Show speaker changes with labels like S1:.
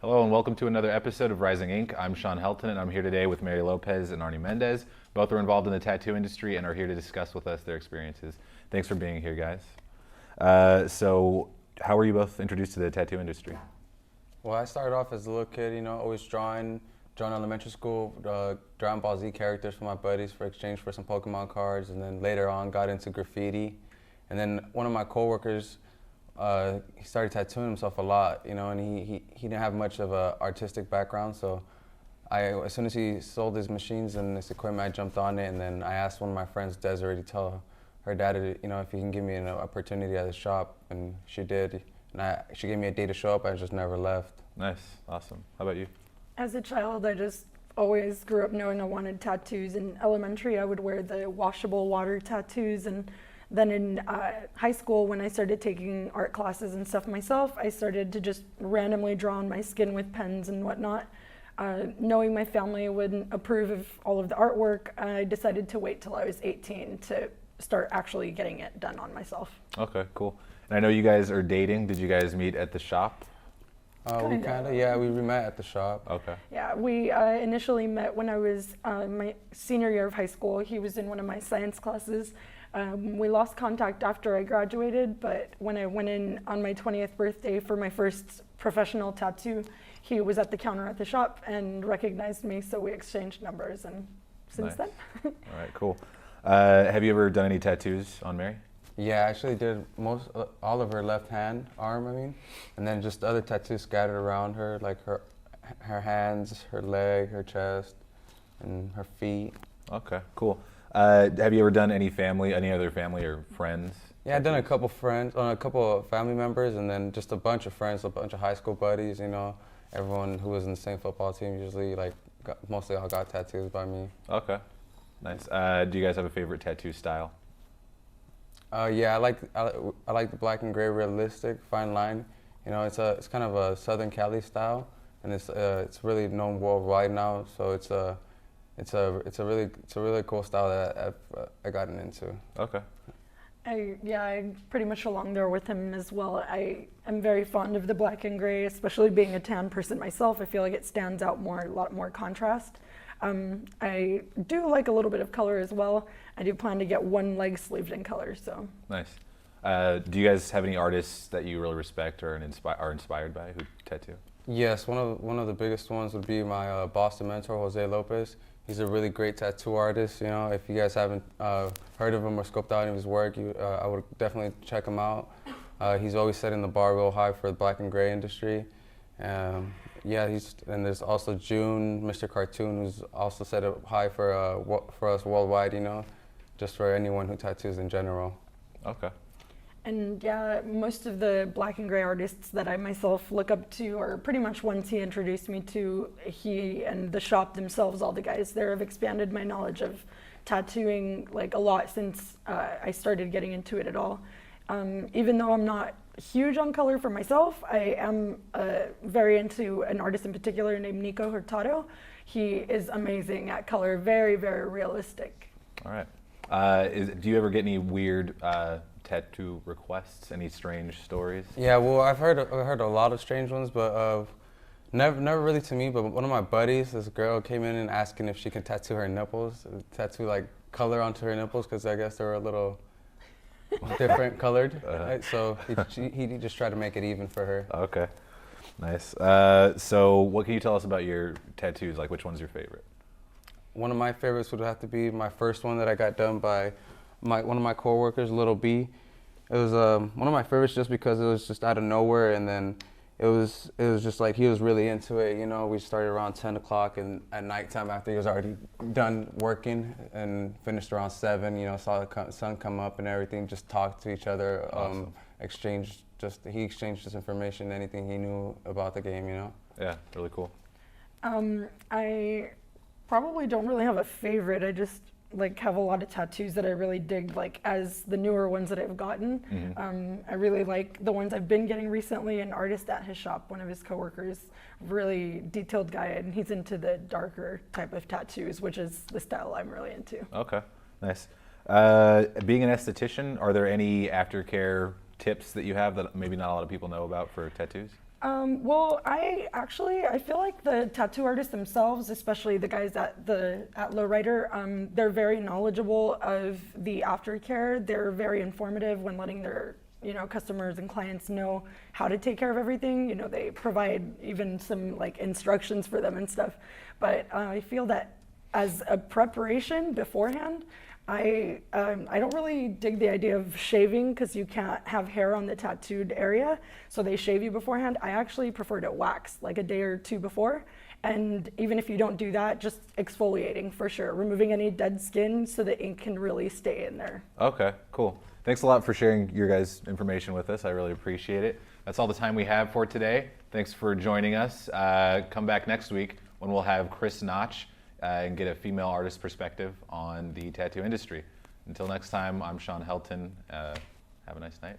S1: Hello and welcome to another episode of Rising Inc. I'm Sean Helton and I'm here today with Mary Lopez and Arni Mendez. Both are involved in the tattoo industry and are here to discuss with us their experiences. Thanks for being here, guys. So, how were you both introduced to the tattoo industry?
S2: Well, I started off as a little kid, always drawing elementary school, Dragon Ball Z characters for my buddies for exchange for some Pokemon cards, and then later on got into graffiti. And then one of my coworkers, he started tattooing himself a lot, and he didn't have much of an artistic background, so as soon as he sold his machines and his equipment, I jumped on it, and then I asked one of my friends, Desiree, to tell her dad, if he can give me an opportunity at his shop, and she did. And she gave me a day to show up. I just never left.
S1: Nice, awesome. How about you?
S3: As a child, I just always grew up knowing I wanted tattoos. In elementary, I would wear the washable water tattoos, and then in high school, when I started taking art classes and stuff myself, I started to just randomly draw on my skin with pens and whatnot. Knowing my family wouldn't approve of all of the artwork, I decided to wait till I was 18 to start actually getting it done on myself.
S1: Okay, cool. And I know you guys are dating. Did you guys meet at the shop?
S2: We met at the shop.
S1: Okay.
S3: Yeah, we initially met when I was my senior year of high school. He was in one of my science classes. We lost contact after I graduated, but when I went in on my 20th birthday for my first professional tattoo, he was at the counter at the shop and recognized me, so we exchanged numbers, and since then.
S1: All right, cool. Have you ever done any tattoos on Mary?
S2: Yeah, I actually did all of her left arm, and then just other tattoos scattered around her, like her hands, her leg, her chest, and her feet.
S1: Okay, cool. Have you ever done any other family or friends?
S2: Yeah, I've done a couple of family members, and then just a bunch of friends, a bunch of high school buddies, everyone who was in the same football team usually, mostly all got tattoos by me.
S1: Okay, nice. Do you guys have a favorite tattoo style?
S2: Yeah, I like the black and gray realistic fine line. It's kind of a Southern Cali style, and it's really known worldwide now. So it's a really cool style that I've gotten into.
S1: Okay.
S3: I'm pretty much along there with him as well. I am very fond of the black and gray, especially being a tan person myself. I feel like it stands out more, a lot more contrast. I do like a little bit of color as well. I do plan to get one leg sleeved in color, so.
S1: Nice. Do you guys have any artists that you really respect or are inspired by who tattoo?
S2: Yes, one of the biggest ones would be my Boston mentor, Jose Lopez. He's a really great tattoo artist. If you guys haven't heard of him or scoped out any of his work, I would definitely check him out. He's always setting the bar real high for the black and gray industry. And there's also June, Mr. Cartoon, who's also set it high for us worldwide, just for anyone who tattoos in general.
S1: Okay.
S3: And yeah, most of the black and gray artists that I myself look up to are pretty much ones he introduced me to. He and the shop themselves, all the guys there, have expanded my knowledge of tattooing a lot since I started getting into it at all. Even though I'm not huge on color for myself, I am very into an artist in particular named Nico Hurtado. He is amazing at color, very, very realistic.
S1: All right. Do you ever get any weird tattoo requests? Any strange stories?
S2: Yeah, well, I've heard a lot of strange ones, but never really to me. But one of my buddies, this girl, came in and asking if she could tattoo her nipples, tattoo color onto her nipples, because I guess they were a little different colored. Right? So he just tried to make it even for her.
S1: Okay, nice. So what can you tell us about your tattoos? Which one's your favorite?
S2: One of my favorites would have to be my first one that I got done by one of my coworkers, Little B. It was one of my favorites just because it was just out of nowhere, and then it was just he was really into it. We started around 10 o'clock and at nighttime after he was already done working, and finished around 7. Saw the sun come up and everything. Just talked to each other.
S1: Awesome.
S2: He exchanged just information, anything he knew about the game.
S1: Yeah, really cool.
S3: I probably don't really have a favorite. I just have a lot of tattoos that I really dig, as the newer ones that I've gotten.
S1: Mm-hmm.
S3: I really like the ones I've been getting recently. An artist at his shop, one of his coworkers, really detailed guy, and he's into the darker type of tattoos, which is the style I'm really into.
S1: Okay, nice. Being an esthetician, are there any aftercare tips that you have that maybe not a lot of people know about for tattoos?
S3: Well, I feel like the tattoo artists themselves, especially the guys at Lowrider, they're very knowledgeable of the aftercare. They're very informative when letting their customers and clients know how to take care of everything. They provide even some like instructions for them and stuff. But I feel that as a preparation beforehand, I don't really dig the idea of shaving because you can't have hair on the tattooed area, so they shave you beforehand. I actually prefer to wax like a day or two before, and even if you don't do that, just exfoliating for sure, removing any dead skin so the ink can really stay in there.
S1: Okay, cool. Thanks a lot for sharing your guys' information with us. I really appreciate it. That's all the time we have for today. Thanks for joining us. Come back next week when we'll have Chris Notch and get a female artist perspective on the tattoo industry. Until next time, I'm Sean Helton. Have a nice night.